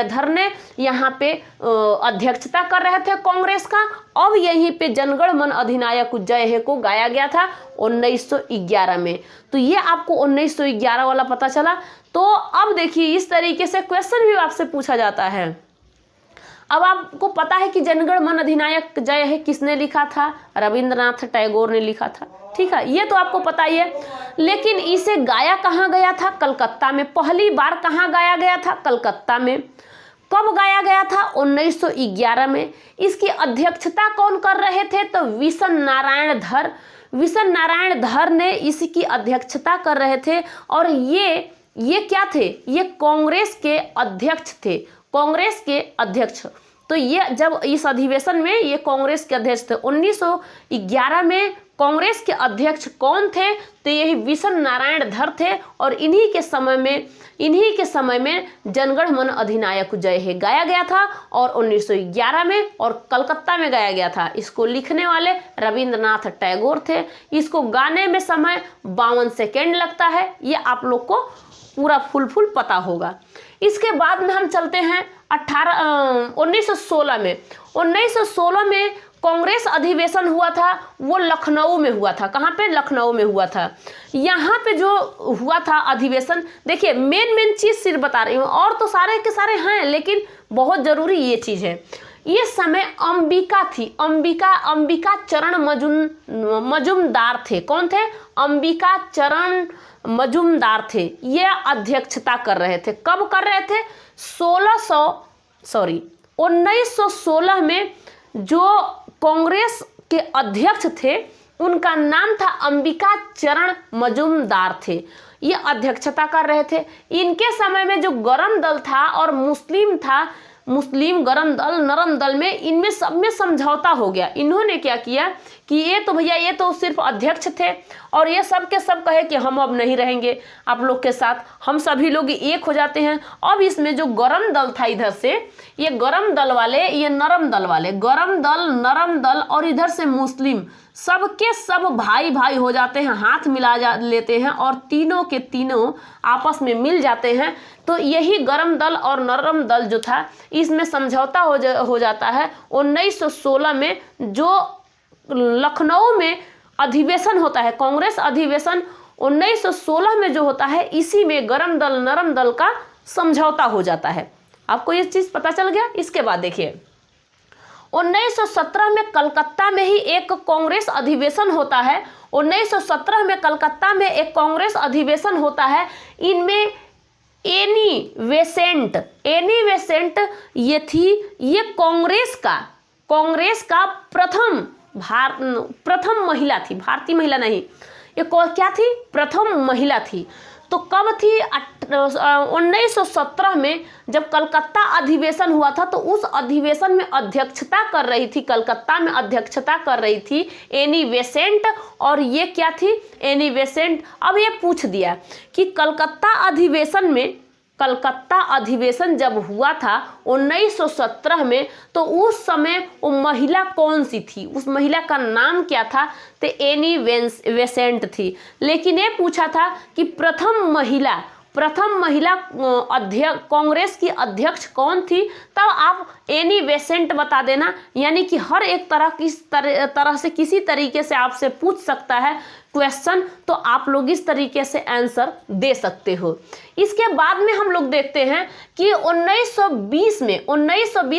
धर ने यहाँ पे अध्यक्षता कर रहे थे कांग्रेस का। अब यहीं पे जनगण मन अधिनायक जय हे को गाया गया था 1911 में। तो ये आपको 1911 वाला पता चला। तो अब देखिए, इस तरीके से क्वेश्चन भी आपसे पूछा जाता है। अब आपको पता है कि जनगण मन अधिनायक जय हे किसने लिखा था, रविंद्रनाथ टैगोर ने लिखा था, ठीक है, ये तो आपको पता ही है। लेकिन इसे गाया कहाँ गया था, कलकत्ता में। पहली बार कहाँ गाया गया था, कलकत्ता में। कब गाया गया था, 1911 में। इसकी अध्यक्षता कौन कर रहे थे, तो विशन नारायण धर ने इसकी अध्यक्षता कर रहे थे। और ये क्या थे, ये कांग्रेस के अध्यक्ष थे, कांग्रेस के अध्यक्ष। तो ये जब इस अधिवेशन में ये कांग्रेस के अध्यक्ष थे। 1911 में कांग्रेस के अध्यक्ष कौन थे, तो यही विशन नारायण धर थे। और इन्हीं के समय में जनगण मन अधिनायक जय हे गाया गया था, और 1911 में और कलकत्ता में गाया गया था। इसको लिखने वाले रविंद्रनाथ टैगोर थे। इसको गाने में समय 52 सेकेंड लगता है, ये आप लोग को पूरा फुल पता होगा। इसके बाद में हम चलते हैं 1916 में। 1916 में कांग्रेस अधिवेशन हुआ था, वो लखनऊ में हुआ था। कहाँ पे, लखनऊ में हुआ था। यहाँ पे जो हुआ था अधिवेशन, देखिए मेन चीज सिर्फ बता रही हूँ, और तो सारे के सारे हैं, लेकिन बहुत जरूरी ये चीज है। ये समय अंबिका थी, अंबिका चरण मजुमदार थे। कौन थे, अंबिका चरण मजुमदार थे। ये अध्यक्षता कर रहे थे। कब कर रहे थे, 1916 में जो कांग्रेस के अध्यक्ष थे उनका नाम था अंबिका चरण मजुमदार थे। ये अध्यक्षता कर रहे थे। इनके समय में जो गरम दल था और मुस्लिम गरम दल, नरम दल में, इनमें सब में समझौता हो गया। इन्होंने क्या किया कि ये तो भैया, ये तो सिर्फ अध्यक्ष थे और ये सब के सब कहे कि हम अब नहीं रहेंगे आप लोग के साथ, हम सभी लोग एक हो जाते हैं। अब इसमें जो गरम दल था, इधर से ये गरम दल वाले, ये नरम दल वाले, गरम दल, नरम दल और इधर से मुस्लिम, सबके सब भाई भाई हो जाते हैं, हाथ मिला लेते हैं और तीनों के तीनों आपस में मिल जाते हैं। तो यही गरम दल और नरम दल जो था, इसमें समझौता हो जाता है। 1916 में जो लखनऊ में अधिवेशन होता है, कांग्रेस अधिवेशन 1916 में जो होता है, इसी में गरम दल नरम दल का समझौता हो जाता है। आपको ये चीज पता चल गया। इसके बाद देखिए 1917 में कलकत्ता में ही एक कांग्रेस अधिवेशन होता है। 1917 में कलकत्ता में एक कांग्रेस अधिवेशन होता है। इनमें एनी वेसेंट ये थी, ये कांग्रेस का प्रथम महिला थी, भारतीय महिला नहीं, ये क्या थी, प्रथम महिला थी। तो कब थी? 1917 में जब कलकत्ता अधिवेशन हुआ था, तो उस अधिवेशन में अध्यक्षता कर रही थी, कलकत्ता में अध्यक्षता कर रही थी एनी बेसेंट। और ये क्या थी? Annie Besant. अब ये पूछ दिया कि कलकत्ता अधिवेशन जब हुआ था 1917 में, तो उस समय वो महिला कौन सी थी? उस महिला का नाम क्या था? तो एनी बेसेंट थी। लेकिन ये पूछा था कि प्रथम महिला कांग्रेस की अध्यक्ष कौन थी, तब आप एनी बेसेंट बता देना। यानी कि हर एक तरह से किसी तरीके से आपसे पूछ सकता है क्वेश्चन, तो आप लोग इस तरीके से आंसर दे सकते हो। इसके बाद में हम लोग देखते हैं कि 1920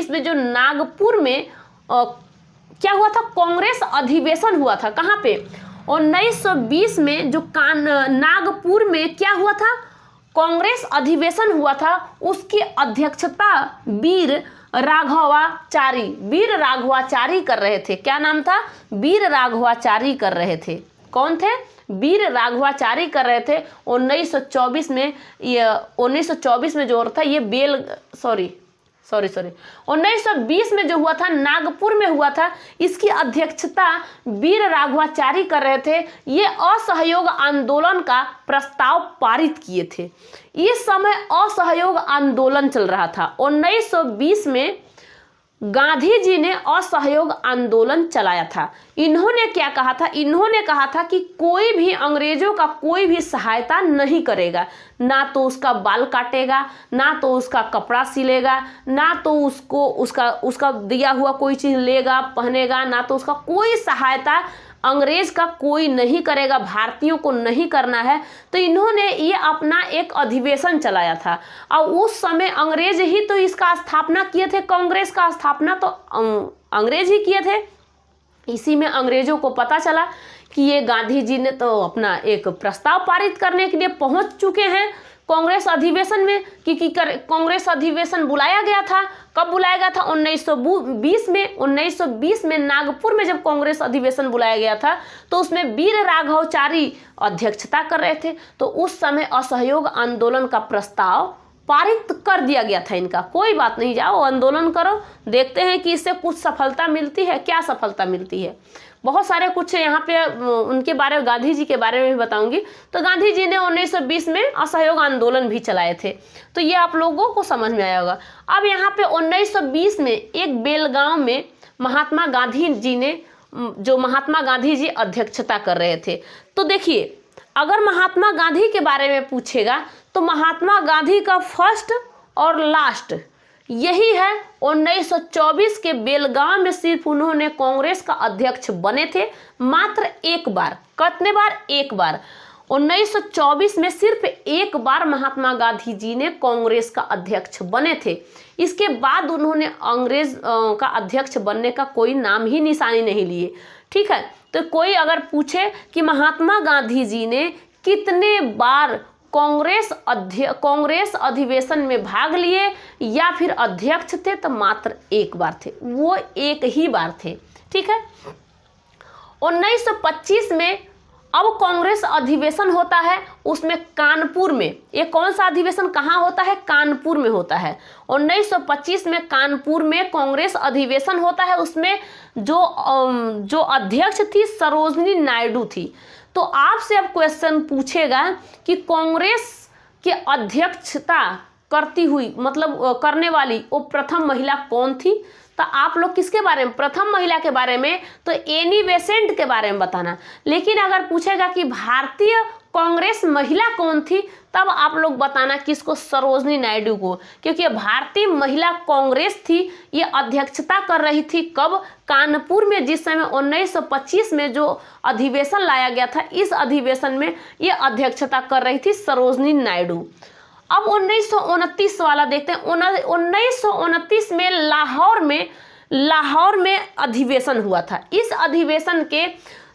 में जो नागपुर में क्या हुआ था? कांग्रेस अधिवेशन हुआ था। कहाँ पे? 1920 में जो नागपुर में क्या हुआ था? कांग्रेस अधिवेशन हुआ था। उसकी अध्यक्षता वीर राघवाचारी कर रहे थे। क्या नाम था? वीर राघवाचारी कर रहे थे। कौन थे? वीर राघवाचारी कर रहे थे। 1924 में जो था ये 1920 में जो हुआ था नागपुर में हुआ था, इसकी अध्यक्षता वीर राघवाचारी कर रहे थे। ये असहयोग आंदोलन का प्रस्ताव पारित किए थे। इस समय असहयोग आंदोलन चल रहा था। 1920 में गांधी जी ने असहयोग आंदोलन चलाया था। इन्होंने क्या कहा था? इन्होंने कहा था कि कोई भी अंग्रेजों का कोई भी सहायता नहीं करेगा, ना तो उसका बाल काटेगा, ना तो उसका कपड़ा सिलेगा, ना तो उसका दिया हुआ कोई चीज लेगा पहनेगा, ना तो उसका कोई सहायता अंग्रेज का कोई नहीं करेगा, भारतीयों को नहीं करना है। तो इन्होंने ये अपना एक अधिवेशन चलाया था। और उस समय अंग्रेज ही तो इसका स्थापना किए थे। कांग्रेस का स्थापना तो अंग्रेज ही किए थे। इसी में अंग्रेजों को पता चला कि ये गांधी जी ने तो अपना एक प्रस्ताव पारित करने के लिए पहुंच चुके हैं कांग्रेस अधिवेशन में। क्योंकि कांग्रेस अधिवेशन बुलाया गया था। कब बुलाया गया था? 1920 में नागपुर में जब कांग्रेस अधिवेशन बुलाया गया था, तो उसमें वीर राघवाचारी अध्यक्षता कर रहे थे। तो उस समय असहयोग आंदोलन का प्रस्ताव पारित कर दिया गया था इनका। कोई बात नहीं, जाओ आंदोलन करो, देखते हैं कि इससे कुछ सफलता मिलती है। क्या सफलता मिलती है? बहुत सारे कुछ यहाँ पे उनके बारे में, गांधी जी के बारे में भी बताऊंगी। तो गांधी जी ने 1920 में असहयोग आंदोलन भी चलाए थे। तो ये आप लोगों को समझ में आया होगा। अब यहाँ पे 1920 में एक बेलगांव में महात्मा गांधी जी अध्यक्षता कर रहे थे। तो देखिए, अगर महात्मा गांधी के बारे में पूछेगा तो महात्मा गांधी का फर्स्ट और लास्ट यही है। 1924 के बेलगांव में सिर्फ उन्होंने कांग्रेस का अध्यक्ष बने थे, मात्र एक बार। कितने बार? एक बार। 1924 में सिर्फ एक बार महात्मा गांधी जी ने कांग्रेस का अध्यक्ष बने थे। इसके बाद उन्होंने अंग्रेज का अध्यक्ष बनने का कोई नाम ही निशानी नहीं लिए। ठीक है, तो कोई अगर पूछे कि महात्मा गांधी जी ने कितने बार कांग्रेस अधिवेशन में भाग लिए या फिर अध्यक्ष थे, तो मात्र एक बार थे। वो एक ही बार थे। ठीक है। 1925 में अब कांग्रेस अधिवेशन होता है, उसमें कानपुर में। ये कौन सा अधिवेशन कहाँ होता है? कानपुर में होता है। 1925 में कानपुर में कांग्रेस अधिवेशन होता है। उसमें जो अध्यक्ष थी सरोजनी नायडू थी। तो आपसे अब क्वेश्चन पूछेगा कि कांग्रेस की अध्यक्षता करती हुई, मतलब करने वाली वो प्रथम महिला कौन थी? तो आप लोग किसके बारे में? प्रथम महिला के बारे में तो एनी बेसेंट के बारे में बताना। लेकिन अगर पूछेगा कि भारतीय कांग्रेस महिला कौन थी, तब आप लोग बताना किसको? सरोजनी नायडू को। क्योंकि भारतीय महिला कांग्रेस थी, ये अध्यक्षता कर रही थी। कब? कानपुर में। जिस समय 1925 में जो अधिवेशन लाया गया था, इस अधिवेशन में ये अध्यक्षता कर रही थी सरोजनी नायडू। अब 1929 वाला देखते हैं। 1929 में लाहौर में अधिवेशन हुआ था। इस अधिवेशन के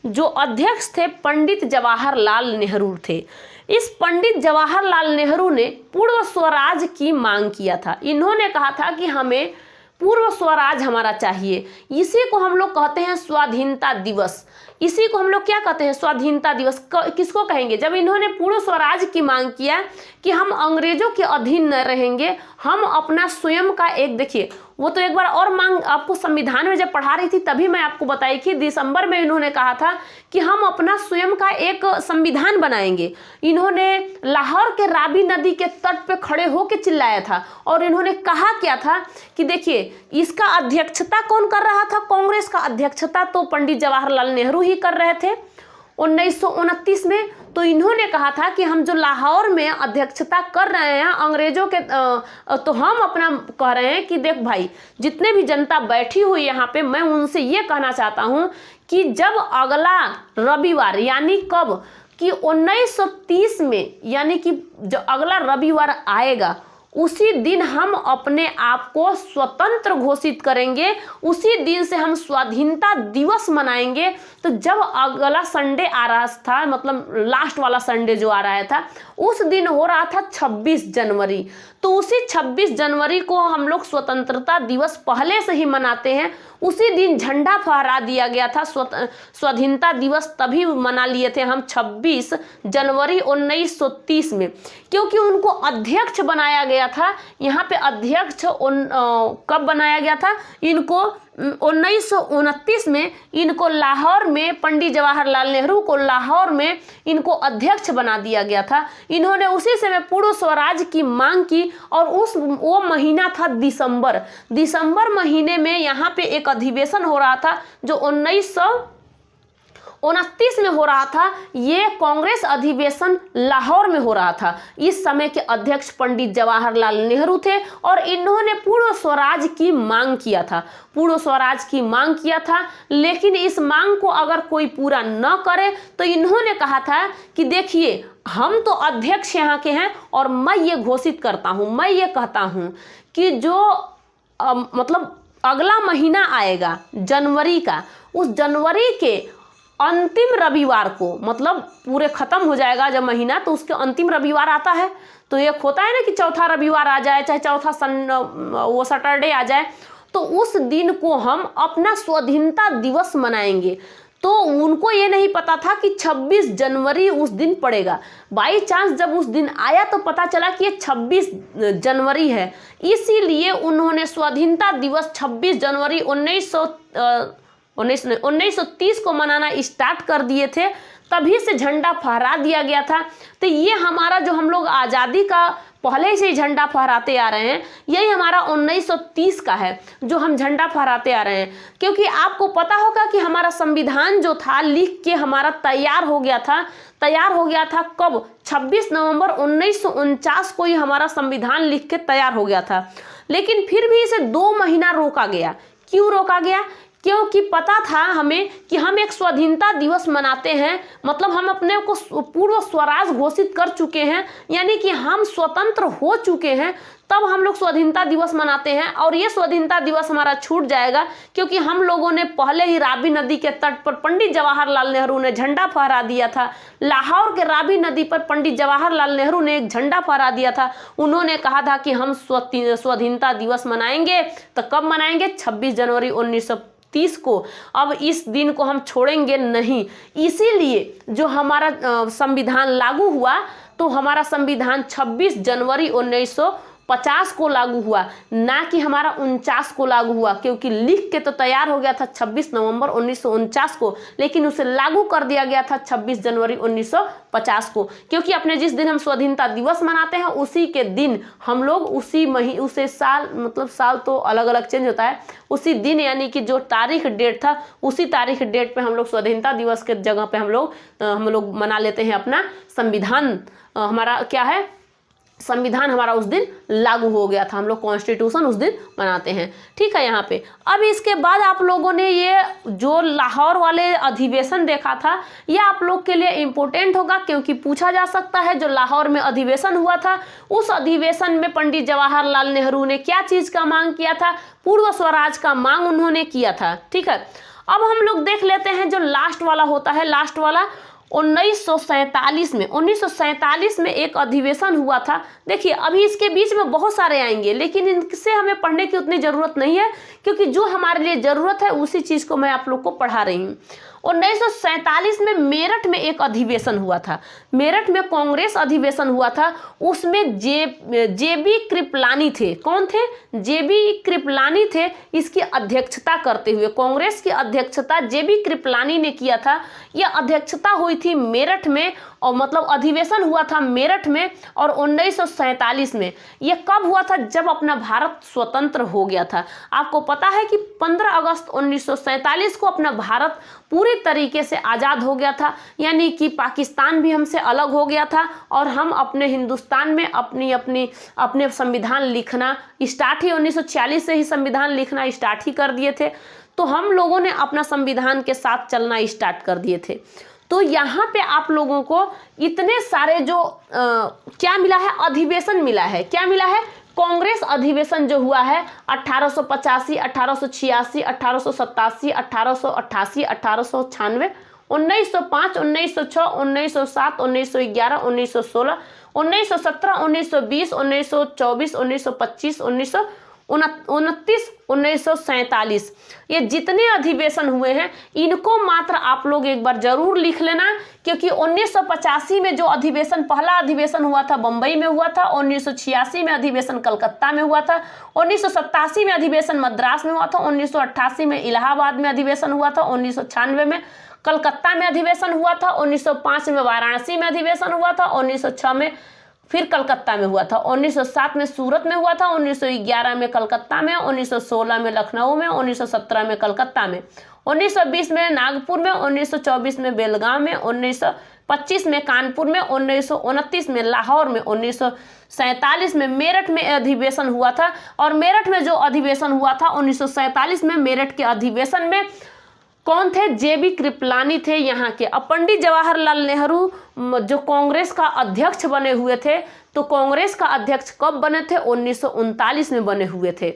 जो अध्यक्ष थे पंडित जवाहरलाल नेहरू थे। इस पंडित जवाहरलाल नेहरू ने पूर्व स्वराज की मांग किया था। इन्होंने कहा था कि हमें पूर्व स्वराज हमारा चाहिए। इसी को हम लोग कहते हैं स्वाधीनता दिवस। इसी को हम लोग क्या कहते हैं, स्वाधीनता दिवस। किसको कहेंगे? जब इन्होंने पूर्ण स्वराज की मांग किया कि हम अंग्रेजों के अधीन न रहेंगे, हम अपना स्वयं का एक, देखिए वो तो एक बार और मांग आपको संविधान में जब पढ़ा रही थी तभी मैं आपको बताई कि दिसंबर में इन्होंने कहा था कि हम अपना स्वयं का एक संविधान बनाएंगे। इन्होंने लाहौर के रावी नदी के तट पे खड़े होकर चिल्लाया था और इन्होंने कहा क्या था कि देखिए इसका अध्यक्षता कौन कर रहा था? कांग्रेस का अध्यक्षता तो पंडित जवाहरलाल नेहरू ही कर रहे थे 1929 में। तो इन्होंने कहा था कि हम जो लाहौर में अध्यक्षता कर रहे हैं अंग्रेजों के, तो हम अपना कह रहे हैं कि देख भाई, जितने भी जनता बैठी हुई यहाँ पे, मैं उनसे ये कहना चाहता हूँ कि जब अगला रविवार, यानी कब कि 1930 में, यानी कि जो अगला रविवार आएगा उसी दिन हम अपने आप को स्वतंत्र घोषित करेंगे, उसी दिन से हम स्वाधीनता दिवस मनाएंगे। तो जब अगला संडे आ रहा था, मतलब लास्ट वाला संडे जो आ रहा था, उस दिन हो रहा था 26 जनवरी। तो उसी 26 जनवरी को हम लोग स्वतंत्रता दिवस पहले से ही मनाते हैं। उसी दिन झंडा फहरा दिया गया था, स्वाधीनता दिवस तभी मना लिए थे हम 26 जनवरी 1930 में, क्योंकि उनको अध्यक्ष बनाया गया था। यहाँ पे अध्यक्ष कब बनाया गया था? इनको 1929 में इनको लाहौर में, पंडित जवाहरलाल नेहरू को लाहौर में इनको अध्यक्ष बना दिया गया था। इन्होंने उसी समय पूर्ण स्वराज की मांग की और वो महीना था दिसंबर महीने में यहाँ पे एक अधिवेशन हो रहा था जो 1929 में हो रहा था। ये कांग्रेस अधिवेशन लाहौर में हो रहा था। इस समय के अध्यक्ष पंडित जवाहरलाल नेहरू थे और इन्होंने पूर्ण स्वराज की मांग किया था, लेकिन इस मांग को अगर कोई पूरा न करे तो इन्होंने कहा था कि देखिए हम तो अध्यक्ष यहाँ के हैं और मैं ये घोषित करता हूँ, मैं ये कहता हूँ कि जो मतलब अगला महीना आएगा जनवरी का, उस जनवरी के अंतिम रविवार को, मतलब पूरे खत्म हो जाएगा जब महीना, तो उसके अंतिम रविवार आता है। तो एक होता है ना कि चौथा रविवार आ जाए, चाहे चौथा वो सैटरडे आ जाए, तो उस दिन को हम अपना स्वाधीनता दिवस मनाएंगे। तो उनको ये नहीं पता था कि 26 जनवरी उस दिन पड़ेगा। बाई चांस जब उस दिन आया तो पता चला कि ये 26 जनवरी है। इसीलिए उन्होंने स्वाधीनता दिवस 26 जनवरी 1930 को मनाना स्टार्ट कर दिए थे। तभी से झंडा फहरा दिया गया था। तो ये हमारा जो हम लोग आज़ादी का पहले से ही झंडा फहराते आ रहे हैं, यही हमारा 1930 का है जो हम झंडा फहराते आ रहे हैं। क्योंकि आपको पता होगा कि हमारा संविधान जो था लिख के हमारा तैयार हो गया था कब? 26 नवंबर 1949 को ही हमारा संविधान लिख के तैयार हो गया था। लेकिन फिर भी इसे 2 महीना रोका गया। क्यों रोका गया? क्योंकि पता था हमें कि हम एक स्वाधीनता दिवस मनाते हैं, मतलब हम अपने को पूर्व स्वराज घोषित कर चुके हैं, यानी कि हम स्वतंत्र हो चुके हैं, तब हम लोग स्वाधीनता दिवस मनाते हैं। और ये स्वाधीनता दिवस हमारा छूट जाएगा क्योंकि हम लोगों ने पहले ही रावी नदी के तट पर पंडित जवाहरलाल नेहरू ने झंडा फहरा दिया था। लाहौर के रावी नदी पर पंडित जवाहरलाल नेहरू ने एक झंडा फहरा दिया था। उन्होंने कहा था कि हम स्वाधीनता दिवस मनाएंगे। तो कब मनाएंगे? 26 जनवरी 1930 को। अब इस दिन को हम छोड़ेंगे नहीं। इसीलिए जो हमारा संविधान लागू हुआ, तो हमारा संविधान 26 जनवरी 1950 को लागू हुआ, ना कि हमारा 49 को लागू हुआ। क्योंकि लिख के तो तैयार हो गया था 26 नवंबर 1949 को, लेकिन उसे लागू कर दिया गया था 26 जनवरी 1950 को। क्योंकि अपने जिस दिन हम स्वाधीनता दिवस मनाते हैं उसी के दिन हम लोग उसी साल, मतलब साल तो अलग अलग चेंज होता है, उसी दिन यानी कि जो तारीख डेट था उसी तारीख डेट पे हम लोग स्वाधीनता दिवस के जगह पे हम लोग मना लेते हैं अपना संविधान। हमारा क्या है, संविधान हमारा उस दिन लागू हो गया था। हम लोग कॉन्स्टिट्यूशन उस दिन मनाते हैं। ठीक है। यहाँ पे अब इसके बाद आप लोगों ने ये जो लाहौर वाले अधिवेशन देखा था, ये आप लोग के लिए इम्पोर्टेंट होगा क्योंकि पूछा जा सकता है जो लाहौर में अधिवेशन हुआ था, उस अधिवेशन में पंडित जवाहरलाल नेहरू ने क्या चीज़ का मांग किया था? पूर्व स्वराज का मांग उन्होंने किया था। ठीक है। अब हम लोग देख लेते हैं जो लास्ट वाला होता है, लास्ट वाला 1947 में एक अधिवेशन हुआ था। देखिए अभी इसके बीच में बहुत सारे आएंगे, लेकिन इनसे हमें पढ़ने की उतनी ज़रूरत नहीं है क्योंकि जो हमारे लिए ज़रूरत है उसी चीज़ को मैं आप लोग को पढ़ा रही हूँ। 1947 में मेरठ में एक अधिवेशन हुआ था, मेरठ में कांग्रेस अधिवेशन हुआ था। उसमें जेबी कृपलानी थे। कौन थे? जेबी कृपलानी थे इसकी अध्यक्षता करते हुए। कांग्रेस की अध्यक्षता जेबी कृपलानी ने किया था। यह अध्यक्षता हुई थी मेरठ में, और मतलब अधिवेशन हुआ था मेरठ में। और 1947 में यह कब हुआ था? जब अपना भारत स्वतंत्र हो गया था। आपको पता है कि 15 अगस्त 1947 को अपना भारत पूरी तरीके से आज़ाद हो गया था, यानी कि पाकिस्तान भी हमसे अलग हो गया था और हम अपने हिंदुस्तान में अपने संविधान लिखना स्टार्ट ही 1946 से ही संविधान लिखना स्टार्ट ही कर दिए थे। तो हम लोगों ने अपना संविधान के साथ चलना स्टार्ट कर दिए थे। तो यहाँ पे आप लोगों को इतने सारे जो क्या मिला है? अधिवेशन मिला है। क्या मिला है? कांग्रेस अधिवेशन जो हुआ है 1885, 1886, 1887, 1888, 1896, 1905, 1906, 1907, 1911, 1916, 1917, 1920, 1924, 1925, 1929, 1947, ये जितने अधिवेशन हुए हैं इनको मात्र आप लोग एक बार जरूर लिख लेना, क्योंकि 1985 में जो अधिवेशन, पहला अधिवेशन हुआ था बंबई में हुआ था, 1986 में अधिवेशन कलकत्ता में हुआ था, 1987 में अधिवेशन मद्रास में हुआ था, 1988 में इलाहाबाद में अधिवेशन हुआ था, 1996 में कलकत्ता में अधिवेशन हुआ था, 1905 में वाराणसी में अधिवेशन हुआ था, 1906 में फिर कलकत्ता में हुआ था, 1907 में सूरत में हुआ था, 1911 में कलकत्ता में, 1916 में लखनऊ में, 1917 में कलकत्ता में, 1920 में नागपुर में, 1924 में बेलगाम में, 1925 में कानपुर में, 1929 में लाहौर में, 1947 में मेरठ में अधिवेशन हुआ था। और मेरठ में जो अधिवेशन हुआ था 1947 में, मेरठ के अधिवेशन में कौन थे? जेबी कृपलानी थे यहाँ के। अब पंडित जवाहरलाल नेहरू जो कांग्रेस का अध्यक्ष बने हुए थे, तो कांग्रेस का अध्यक्ष कब बने थे? 1939 में बने हुए थे।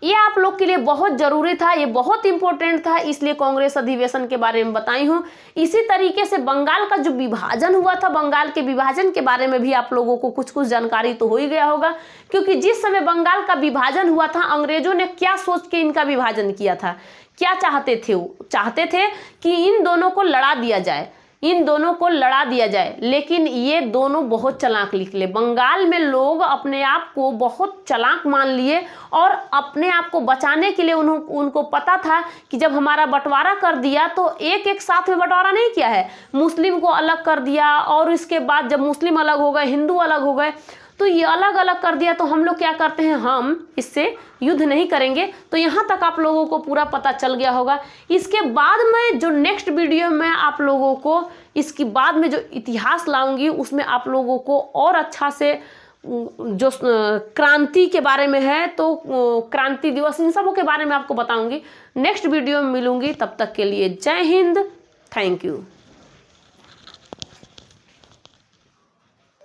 ये आप लोग के लिए बहुत जरूरी था, ये बहुत इंपॉर्टेंट था, इसलिए कांग्रेस अधिवेशन के बारे में बताई हूँ। इसी तरीके से बंगाल का जो विभाजन हुआ था, बंगाल के विभाजन के बारे में भी आप लोगों को कुछ कुछ जानकारी तो हो ही गया होगा, क्योंकि जिस समय बंगाल का विभाजन हुआ था अंग्रेजों ने क्या सोच के इनका विभाजन किया था? क्या चाहते थे? वो चाहते थे कि इन दोनों को लड़ा दिया जाए, इन दोनों को लड़ा दिया जाए, लेकिन ये दोनों बहुत चालाक निकले। बंगाल में लोग अपने आप को बहुत चालाक मान लिए और अपने आप को बचाने के लिए उनको पता था कि जब हमारा बंटवारा कर दिया तो एक साथ में बंटवारा नहीं किया है, मुस्लिम को अलग कर दिया और इसके बाद जब मुस्लिम अलग हो गए, हिंदू अलग हो गए, तो ये अलग अलग कर दिया, तो हम लोग क्या करते हैं? हम इससे युद्ध नहीं करेंगे। तो यहाँ तक आप लोगों को पूरा पता चल गया होगा। इसके बाद में जो नेक्स्ट वीडियो में आप लोगों को इसके बाद में जो इतिहास लाऊंगी उसमें आप लोगों को और अच्छा से जो क्रांति के बारे में है, तो क्रांति दिवस, इन सबों के बारे में आपको बताऊंगी। नेक्स्ट वीडियो में मिलूंगी, तब तक के लिए जय हिंद, थैंक यू।